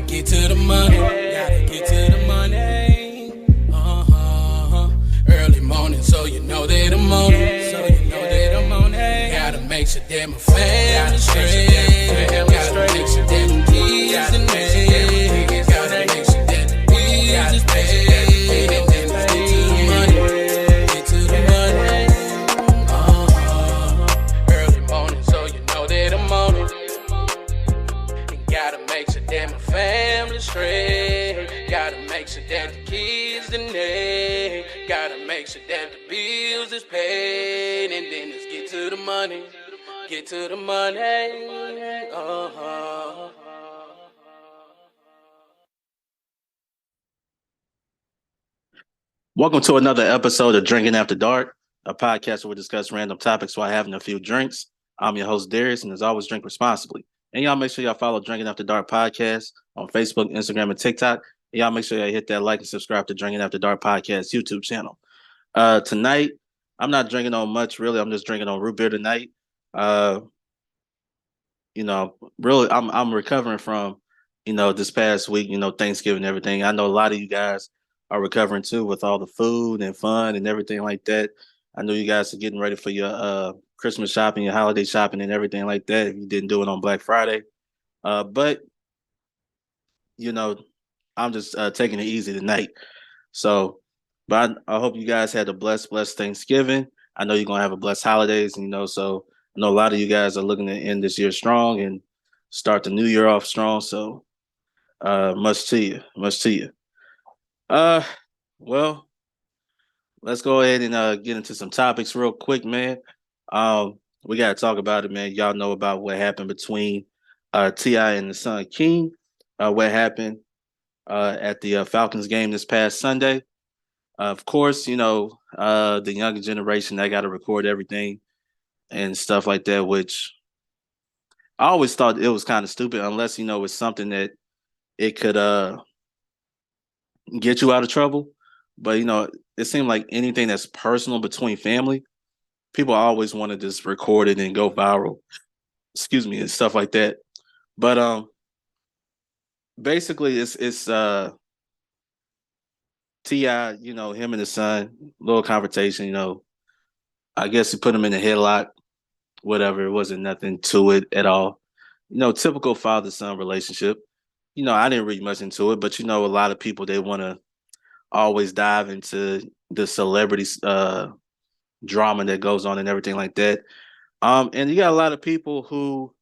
get to the money. Gotta get to the money. Early morning, so you know that I'm on it. So you know that I'm on it. Gotta make sure that my family straight. Gotta make sure that the kids and me. Gotta make sure that the bills is paid. And then let's get to the money. Get to the money. Early morning, so you know that I'm on it. And gotta make sure that my family straight. Gotta make sure that the kids and they. Gotta make sure that the bills is paid. And then let's get to the money. Get to the money. Welcome to another episode of Drinking After Dark, a podcast where we discuss random topics while having a few drinks. I'm your host, Darius, and as always, drink responsibly. And y'all make sure y'all follow Drinking After Dark podcast on Facebook, Instagram, and TikTok. And y'all make sure y'all hit that like and subscribe to Drinking After Dark podcast YouTube channel. Tonight, I'm not drinking on much, really. I'm just drinking on root beer tonight. Really, I'm recovering from, this past week, Thanksgiving and everything. I know a lot of you guys are recovering too with all the food and fun and everything like that. I know you guys are getting ready for your Christmas shopping, your holiday shopping, and everything like that. If you didn't do it on Black Friday, but I'm just taking it easy tonight. So, but I hope you guys had a blessed Thanksgiving. I know you're gonna have a blessed holidays, so I know a lot of you guys are looking to end this year strong and start the new year off strong. So, much to you. Well, let's go ahead and get into some topics real quick, man. We gotta talk about it, man. Y'all know about what happened between T.I. and the son King. What happened at the Falcons game this past Sunday. Of course, the younger generation, they got to record everything and stuff like that, which I always thought it was kind of stupid unless, it's something that it could get you out of trouble. But, it seemed like anything that's personal between family, people always want to just record it and go viral, and stuff like that. But basically it's T.I., him and his son, little confrontation, I guess he put him in a headlock, whatever. It wasn't nothing to it at all. Typical father-son relationship. I didn't read much into it, but a lot of people, they want to always dive into the celebrity drama that goes on and everything like that. And you got a lot of people who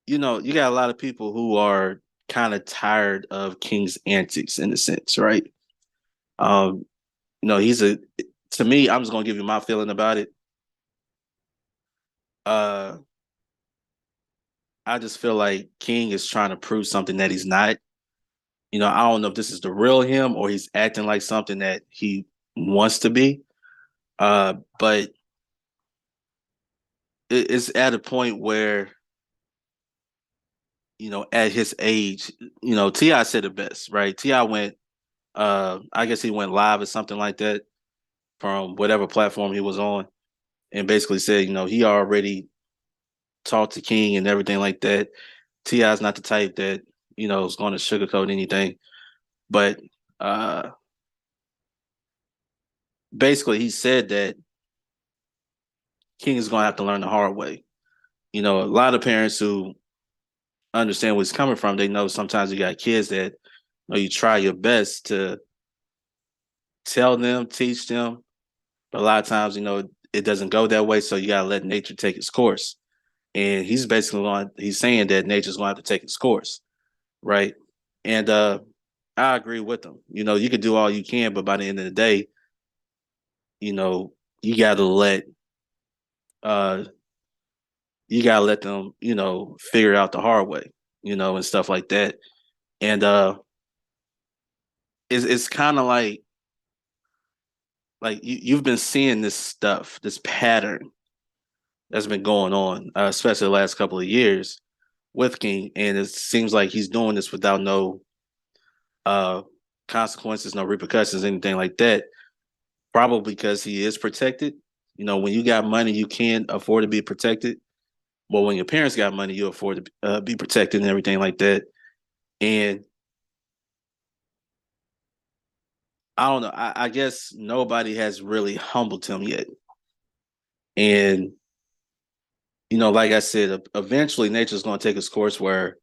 you got a lot of people who are kind of tired of King's antics in a sense, right? To me, I'm just gonna give you my feeling about it. I just feel like King is trying to prove something that he's not. I don't know if this is the real him or he's acting like something that he wants to be. But it's at a point where, at his age, T.I. said it best, right? T.I. went, I guess he went live or something like that from whatever platform he was on, and basically said, he already talked to King and everything like that. T.I. is not the type that, is going to sugarcoat anything. But basically he said that King is going to have to learn the hard way. A lot of parents who understand where he's coming from, they know sometimes you got kids that, you try your best to tell them, teach them, but a lot of times, it doesn't go that way. So you got to let nature take its course. And he's basically he's saying that nature's going to have to take its course. Right. And I agree with him. You could do all you can, but by the end of the day, you got to let them, figure out the hard way, and stuff like that. And it's kind of like you've been seeing this stuff, this pattern that's been going on, especially the last couple of years with King, and it seems like he's doing this without no consequences, no repercussions, anything like that. Probably because he is protected. When you got money, you can afford to be protected. Well, when your parents got money, you afford to be protected and everything like that. And I don't know. I guess nobody has really humbled him yet. And like I said, eventually nature's going to take its course where,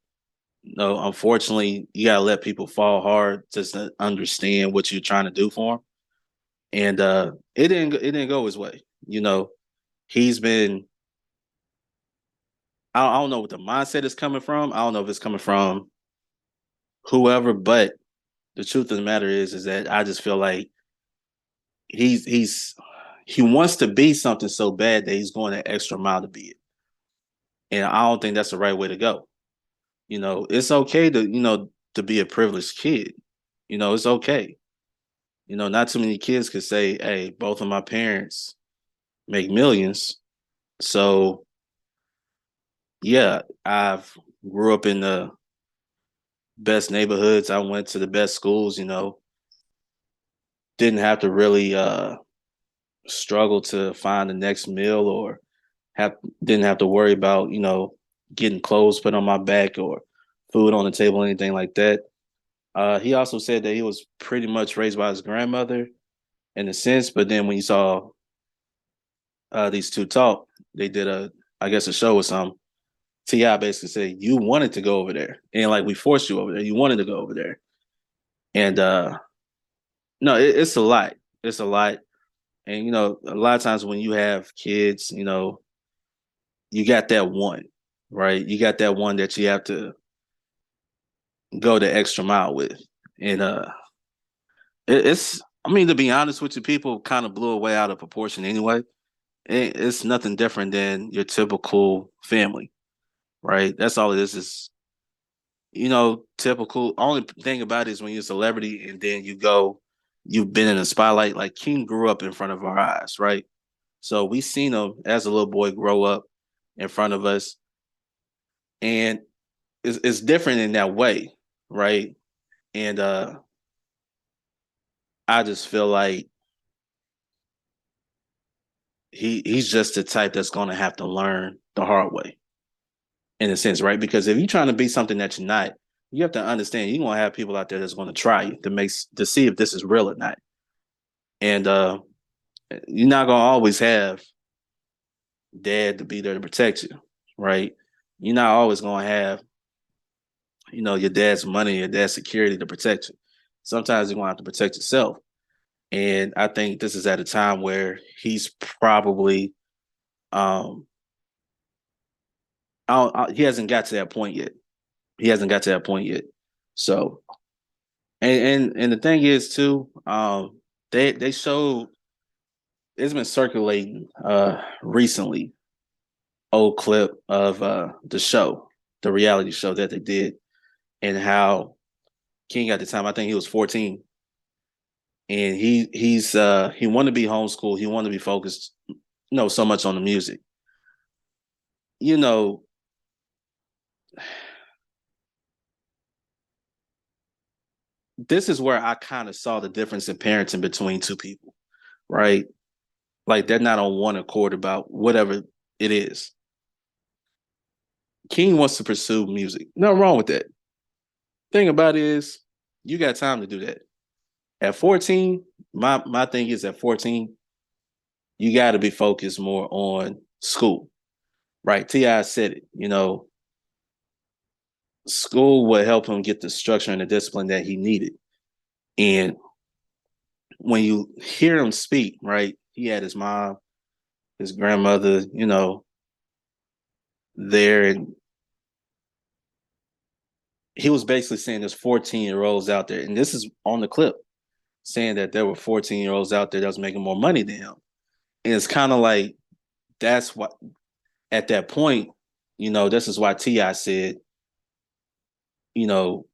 unfortunately, you got to let people fall hard just to understand what you're trying to do for them. And it didn't go his way. He's been. I don't know what the mindset is coming from. I don't know if it's coming from whoever, but the truth of the matter is that I just feel like he wants to be something so bad that he's going an extra mile to be it. And I don't think that's the right way to go. It's okay to be a privileged kid. It's okay. Not too many kids could say, hey, both of my parents make millions. So yeah, I've grew up in the best neighborhoods. I went to the best schools, didn't have to really struggle to find the next meal or didn't have to worry about, getting clothes put on my back or food on the table, anything like that. He also said that he was pretty much raised by his grandmother in a sense, but then when you saw these two talk, they did I guess, a show or something. T.I. basically said, you wanted to go over there. And like we forced you over there. You wanted to go over there. And no, it's a lot. It's a lot. And a lot of times when you have kids, you got that one, right? You got that one that you have to go the extra mile with. And it's I mean, to be honest with you, people kind of blew away out of proportion anyway. It's nothing different than your typical family, right? That's all it is typical. Only thing about it is when you're a celebrity and then you've been in the spotlight. Like King grew up in front of our eyes, right? So we seen him as a little boy grow up in front of us, and it's different in that way, right? And I just feel like he's just the type that's going to have to learn the hard way, in a sense, right? Because if you're trying to be something that you're not, you have to understand you're going to have people out there that's going to try you to see if this is real or not. And you're not going to always have dad to be there to protect you, right? You're not always going to have, your dad's money, your dad's security to protect you. Sometimes you're going to have to protect yourself. And I think this is at a time where he's probably, he hasn't got to that point yet. He hasn't got to that point yet. So, and the thing is too, they showed, it's been circulating recently, old clip of the show, the reality show that they did, and how King at the time, I think he was 14, and he wanted to be homeschooled, he wanted to be focused, so much on the music. This is where I kind of saw the difference in parenting between two people, right? Like they're not on one accord about whatever it is. King wants to pursue music. Nothing wrong with that. Thing about it is, you got time to do that. At 14, my thing is at 14, you got to be focused more on school, right? T.I. said it, school would help him get the structure and the discipline that he needed. And when you hear him speak, right, he had his mom, his grandmother, there, and he was basically saying there's 14-year-olds out there, and this is on the clip, saying that there were 14-year-olds out there that was making more money than him. And it's kind of like, that's what, at that point, this is why T.I. said,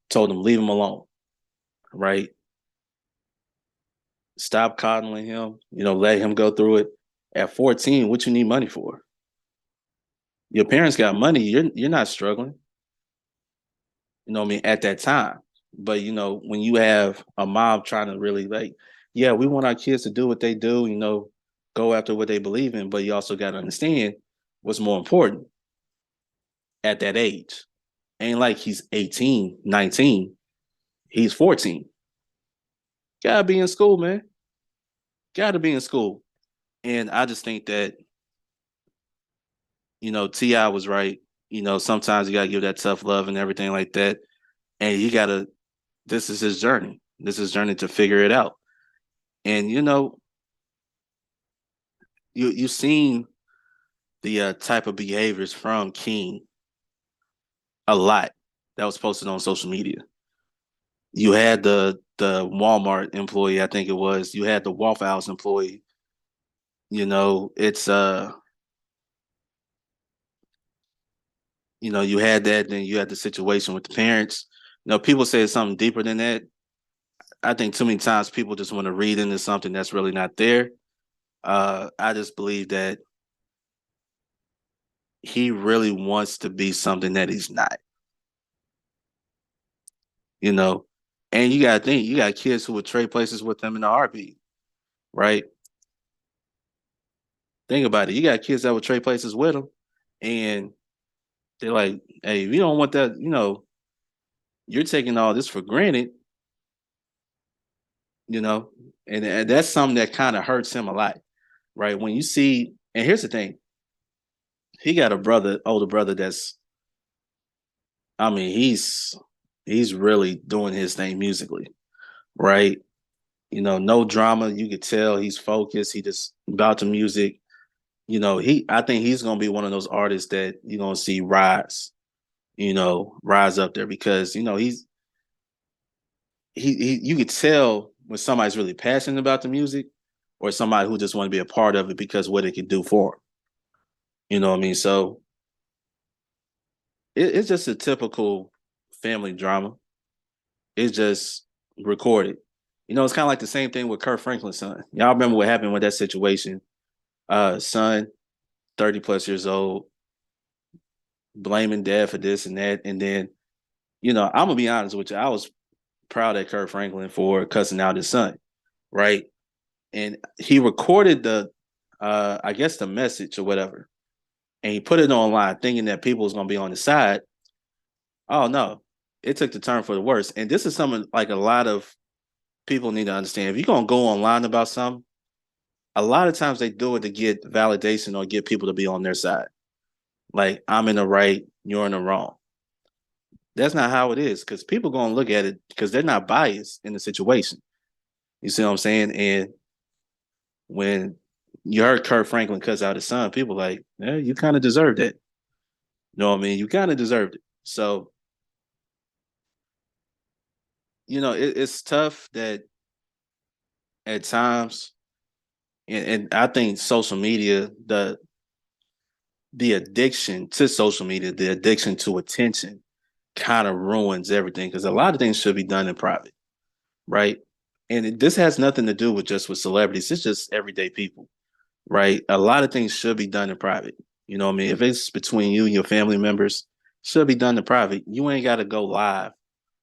told him, leave him alone, right? Stop coddling him, let him go through it. At 14, what you need money for? Your parents got money, you're not struggling. At that time. But when you have a mom trying to really like, yeah, we want our kids to do what they do, go after what they believe in, but you also got to understand what's more important. at that age. Ain't like he's 18, 19. He's 14. Gotta be in school, man. Gotta be in school. And I just think that, T.I. was right. Sometimes you gotta give that tough love and everything like that. And you gotta, this is his journey. This is his journey to figure it out. And you've seen the type of behaviors from King a lot that was posted on social media. You had the Walmart employee, I think it was. You had the Waffle House employee. It's you had that, then you had the situation with the parents. People say it's something deeper than that. I think too many times people just want to read into something that's really not there. I just believe that he really wants to be something that he's not. And you gotta think, you got kids who would trade places with them in a heartbeat, right? Think about it. You got kids that would trade places with them, and they're like, "Hey, if you don't want that, you're taking all this for granted, you know." And that's something that kind of hurts him a lot, right? When you see, and here's the thing, he got a brother, older brother that's, I mean, he's really doing his thing musically, right? No drama. You could tell he's focused. He just about the music. I think he's gonna be one of those artists that you're gonna see rise up there because he you could tell when somebody's really passionate about the music or somebody who just want to be a part of it because what it can do for him. You know what I mean? So it's just a typical family drama. It's just recorded. It's kind of like the same thing with Kirk Franklin's son. Y'all remember what happened with that situation? Son, 30 plus years old, blaming dad for this and that. And then, I'm gonna be honest with you, I was proud of Kirk Franklin for cussing out his son, right? And he recorded I guess the message or whatever, and he put it online thinking that people was gonna be on his side. Oh no, it took the turn for the worse. And this is something like a lot of people need to understand. If you're gonna go online about something, a lot of times they do it to get validation or get people to be on their side. Like, I'm in the right, you're in the wrong. That's not how it is because people gonna look at it because they're not biased in the situation. You see what I'm saying? And when you heard Kirk Franklin cuss out his son, people like, yeah, you kind of deserved it. You know what I mean? You kind of deserved it. So, it's tough that at times, and I think social media, the addiction to social media, the addiction to attention kind of ruins everything because a lot of things should be done in private, right? And this has nothing to do with just with celebrities. It's just everyday people, right? A lot of things should be done in private. You know what I mean? If it's between you and your family members, should be done in private. You ain't got to go live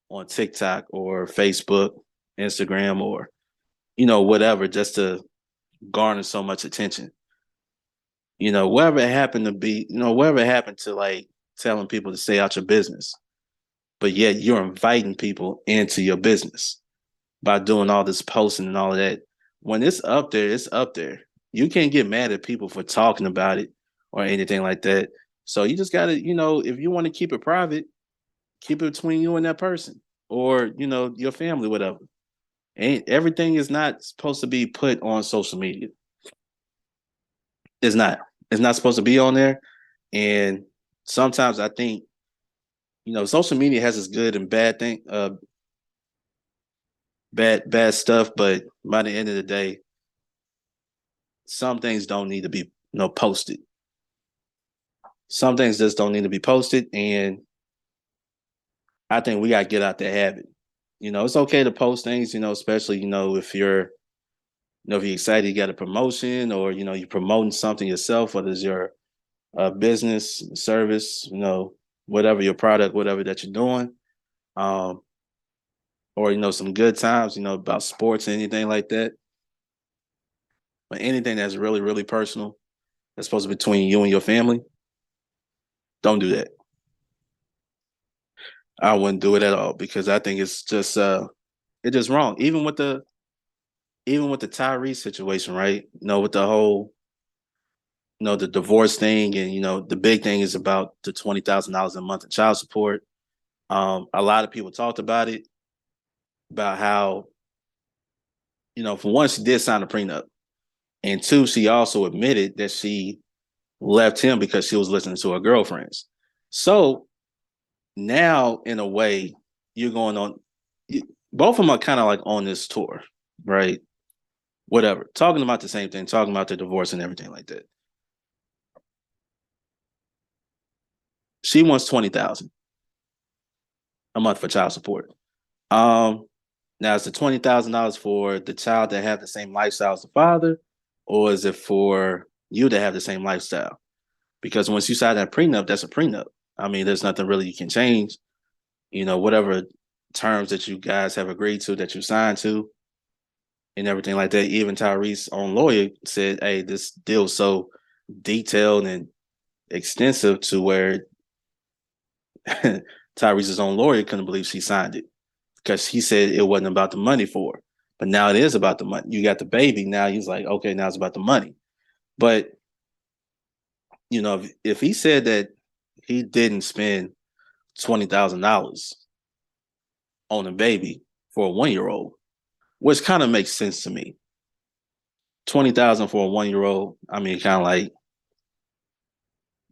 on TikTok or Facebook, Instagram, or, whatever, just to garner so much attention. Whatever it happened to be, whatever it happened to like telling people to stay out your business, but yet you're inviting people into your business by doing all this posting and all of that. When it's up there, it's up there. You can't get mad at people for talking about it or anything like that. So you just gotta, if you want to keep it private, keep it between you and that person or, your family, whatever. Ain't everything is not supposed to be put on social media. It's not. It's not supposed to be on there. And sometimes I think, social media has its good and bad bad stuff, but by the end of the day, some things don't need to be posted. Some things just don't need to be posted, and I think we got to get out that habit. It's okay to post things, especially if you're if you're excited, you got a promotion, or you're promoting something yourself, whether it's your business, service, whatever your product, whatever that you're doing, or some good times, about sports, anything like that. But anything that's really, really personal, that's supposed to be between you and your family, don't do that. I wouldn't do it at all because I think it's just wrong. Even with the Tyrese situation, right? With the whole the divorce thing, and the big thing is about the $20,000 a month in child support. A lot of people talked about it, about how for one, she did sign a prenup, and two, she also admitted that she left him because she was listening to her girlfriends. So now, in a way, you're going on. Both of them are kind of like on this tour, right? Whatever, talking about the same thing, talking about the divorce and everything like that. She wants 20,000 a month for child support. Um, Now is the $20,000 for the child that have the same lifestyle as the father, or is it for you to have the same lifestyle? Because once you sign that prenup, that's a prenup. I mean, there's nothing really you can change. Whatever terms that you guys have agreed to, that you signed to, and everything like that. Even Tyrese's own lawyer said, "Hey, this deal's so detailed and extensive to where Tyrese's own lawyer couldn't believe she signed it because he said it wasn't about the money for her. But now it is about the money. You got the baby. Now he's like, okay, now it's about the money. But if he said that he didn't spend $20,000 on a baby for a 1-year-old, which kind of makes sense to me. 20,000 for a 1-year-old, I mean, kind of like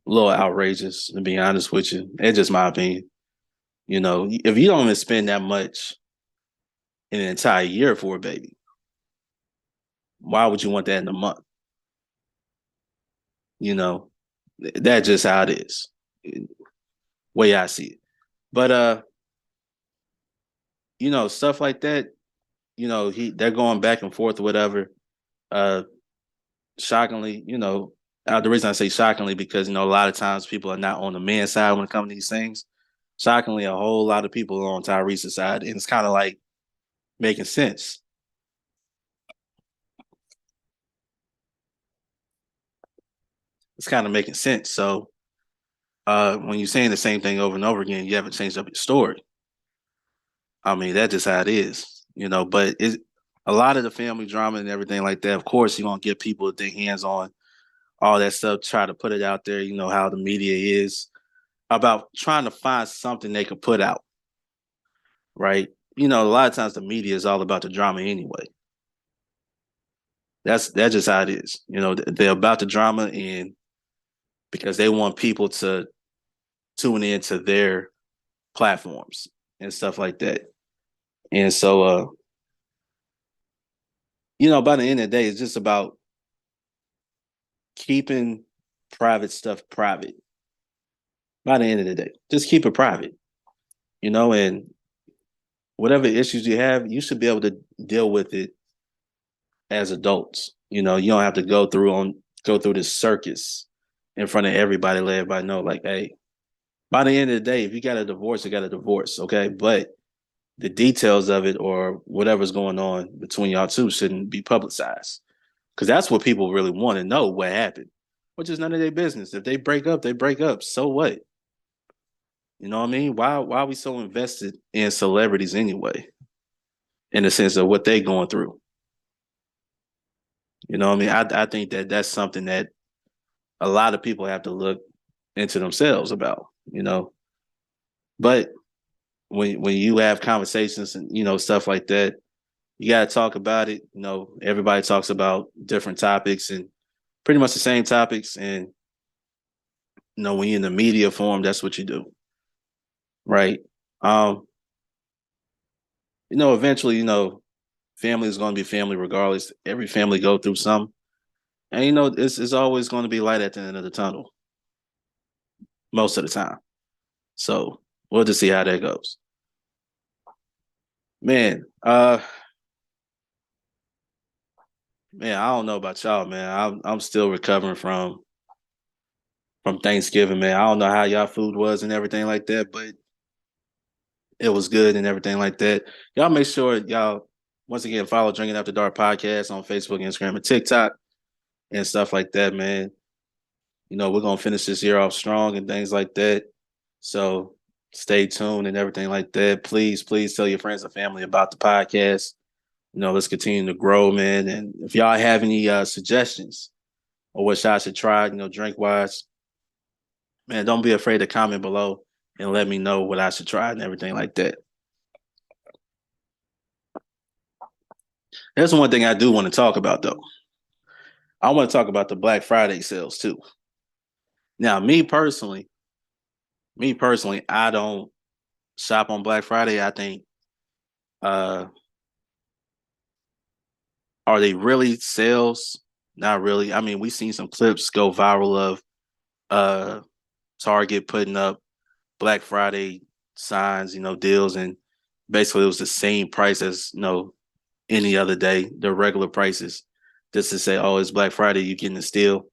a little outrageous, to be honest with you. It's just my opinion. If you don't even spend that much in an entire year for a baby, why would you want that in a month? That's just how it is, way I see it. But stuff like that, they're going back and forth or whatever. Shockingly, the reason I say shockingly because a lot of times people are not on the man's side when it comes to these things. Shockingly, a whole lot of people are on Tyrese's side, and it's kind of like making sense. It's kind of making sense. So when you're saying the same thing over and over again, you haven't changed up your story. I mean, that's just how it is, but it's a lot of the family drama and everything like that. Of course, you're going to get people with their hands on all that stuff, try to put it out there, how the media is about trying to find something they could put out, right? A lot of times the media is all about the drama anyway. That's just how it is. They're about the drama, and because they want people to tune into their platforms and stuff like that. And so, by the end of the day, it's just about keeping private stuff private. By the end of the day, just keep it private, and whatever issues you have, you should be able to deal with it as adults. You don't have to go through this circus in front of everybody, let everybody know, like, hey, by the end of the day, if you got a divorce, you got a divorce, okay? But the details of it or whatever's going on between y'all two shouldn't be publicized. Because that's what people really want to know, what happened, which is none of their business. If they break up, they break up. So what? You know what I mean? Why are we so invested in celebrities anyway? In the sense of what they're going through. You know what I mean? I think that's something that a lot of people have to look into themselves about, But when you have conversations and stuff like that, you got to talk about it. Everybody talks about different topics and pretty much the same topics. And when you're in the media form, that's what you do, right? Eventually, family is going to be family regardless. Every family go through some, and it's always going to be light at the end of the tunnel most of the time. So we'll just see how that goes. Man, man, I don't know about y'all, man. I'm still recovering from Thanksgiving, man. I don't know how y'all food was and everything like that, but it was good and everything like that. Y'all make sure y'all once again follow Drinking After Dark podcast on Facebook, Instagram, and TikTok and stuff like that, man. We're gonna finish this year off strong and things like that. So stay tuned and everything like that. Please, please tell your friends and family about the podcast. Let's continue to grow, man. And if y'all have any suggestions or what y'all should try, drink wise, man, don't be afraid to comment below and let me know what I should try and everything like that. There's one thing I do want to talk about though. I want to talk about the Black Friday sales too. Now, me personally, I don't shop on Black Friday. I think uh are they really sales? Not really. I mean, we've seen some clips go viral of uh Target putting up Black Friday signs, deals, and basically it was the same price as any other day, the regular prices, just to say, oh, it's Black Friday, you're getting a steal,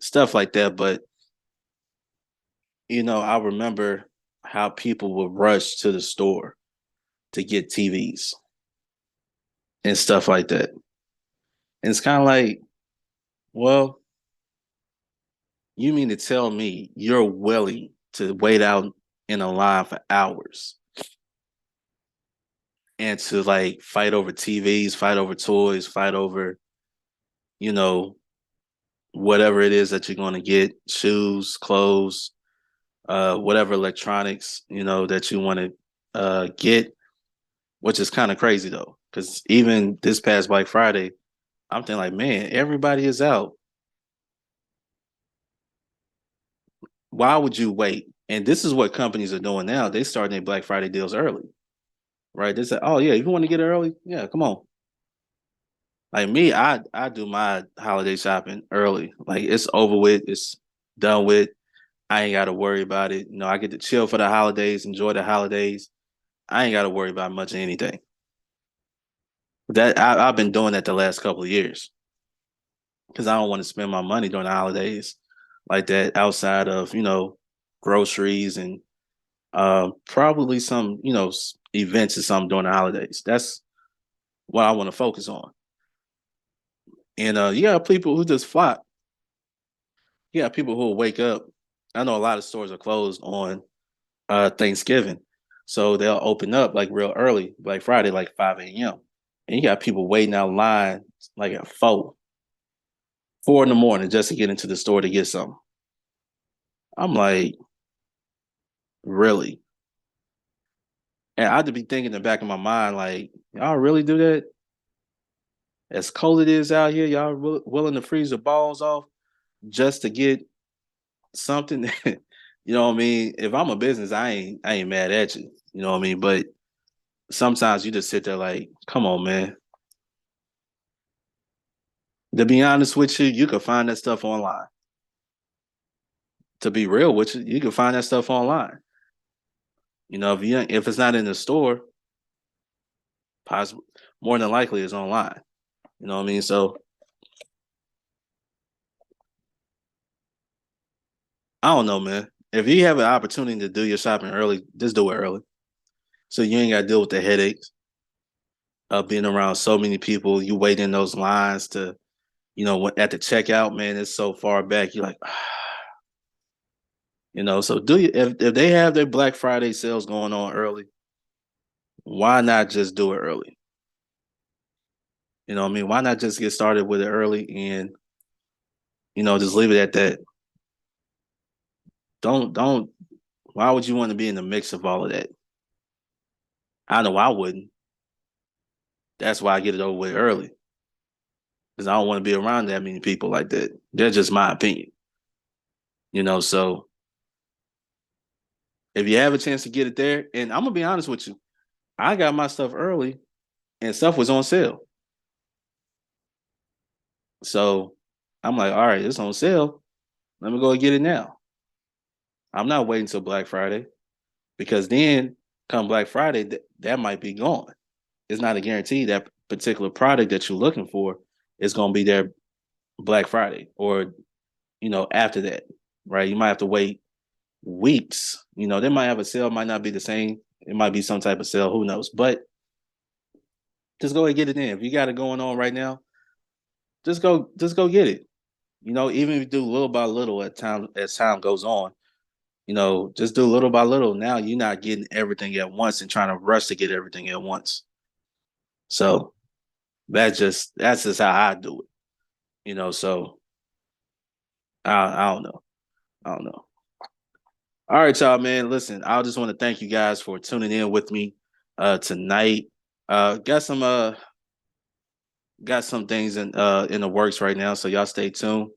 stuff like that. But I remember how people would rush to the store to get TVs and stuff like that. And it's kind of like, well, you mean to tell me you're willing to wait out in a line for hours and to like fight over TVs, fight over toys, fight over, you know, whatever it is that you're going to get, shoes, clothes, whatever electronics, that you want to get, which is kind of crazy though. Because even this past Black Friday, I'm thinking like, man, everybody is out. Why would you wait? And this is what companies are doing now. They starting their Black Friday deals early, right? They say, oh yeah, if you want to get it early, yeah, come on. Like me, I do my holiday shopping early. Like it's over with, it's done with. I ain't got to worry about it. I get to chill for the holidays, enjoy the holidays. I ain't got to worry about much of anything. I've been doing that the last couple of years because I don't want to spend my money during the holidays like that outside of groceries and probably some events or something during the holidays. That's what I want to focus on. And you got people who just flop. You got people who will wake up. I know a lot of stores are closed on Thanksgiving, so they'll open up like real early, like Friday, like 5 a.m. And you got people waiting out line like at 4 in the morning just to get into the store to get something. I'm like, really? And I'd be thinking in the back of my mind, like, y'all really do that? As cold it is out here, y'all willing to freeze the balls off just to get something? You know what I mean? If I'm a business, I ain't mad at you. You know what I mean? But sometimes you just sit there like, come on, man. To be honest with you, you can find that stuff online. To be real with you, you can find that stuff online. If it's not in the store, possibly more than likely it's online. You know what I mean? So I don't know, man. If you have an opportunity to do your shopping early, just do it early. So you ain't got to deal with the headaches of being around so many people. You wait in those lines to, at the checkout, man, it's so far back. You're like, so do you, if they have their Black Friday sales going on early, why not just do it early? You know what I mean? Why not just get started with it early and, just leave it at that? Don't, why would you want to be in the mix of all of that? I know I wouldn't. That's why I get it over with early. Because I don't want to be around that many people like that. That's just my opinion. So if you have a chance to get it there, and I'm gonna be honest with you, I got my stuff early and stuff was on sale. So I'm like, all right, it's on sale. Let me go get it now. I'm not waiting till Black Friday because then come Black Friday, that might be gone. It's not a guarantee that particular product that you're looking for is going to be there Black Friday or, after that, right? You might have to wait weeks. They might have a sale, might not be the same. It might be some type of sale, who knows? But just go and get it in. If you got it going on right now, just go get it. Even if you do little by little as time goes on, You know, just do little by little. Now you're not getting everything at once and trying to rush to get everything at once. So that's just how I do it. You know, so I don't know. I don't know. All right, y'all, man. Listen, I just want to thank you guys for tuning in with me tonight. Got some things in the works right now, so y'all stay tuned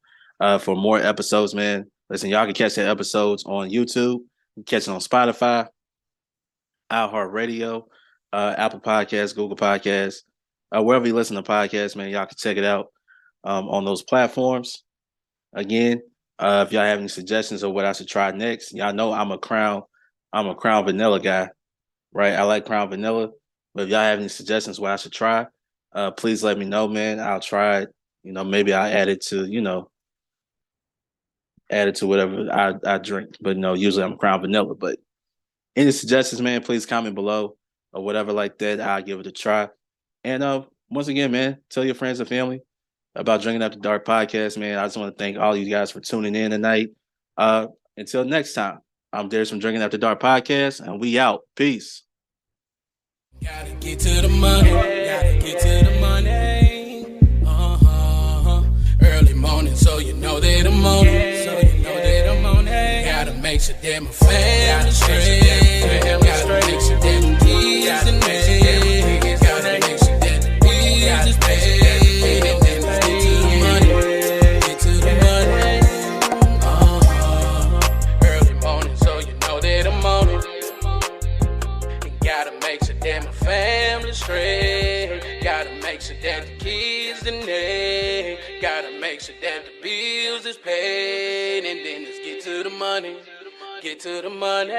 for more episodes, man. Listen, y'all can catch the episodes on YouTube, you can catch it on Spotify, iHeartRadio, Apple Podcasts, Google Podcasts, wherever you listen to podcasts, man. Y'all can check it out on those platforms. Again, if y'all have any suggestions of what I should try next, y'all know I'm a Crown Vanilla guy, right? I like Crown Vanilla, but if y'all have any suggestions what I should try, please let me know, man. I'll try it. You know, maybe I'll add it to whatever I drink. But no, usually I'm Crown Vanilla. But any suggestions, man, please comment below or whatever like that. I'll give it a try. And once again, man, tell your friends and family about Drinking After Dark podcast, man. I just want to thank all you guys for tuning in tonight. Until next time, I'm Darius from Drinking After Dark podcast, and we out. Peace. Gotta get to the money. Gotta get to the money. Early morning, so you know that I'm on it. So you know that I'm on it. Gotta make sure that my family straight. Gotta make sure that the kids and me. Gotta make sure that the bills is paid. And then let's get to the money. Get to the money. Early morning, so you know that I'm on it. And gotta make sure that my family straight. Gotta make sure that the kids and they. Gotta make sure that the bills is paid. And then let's get to the money. Get to the money.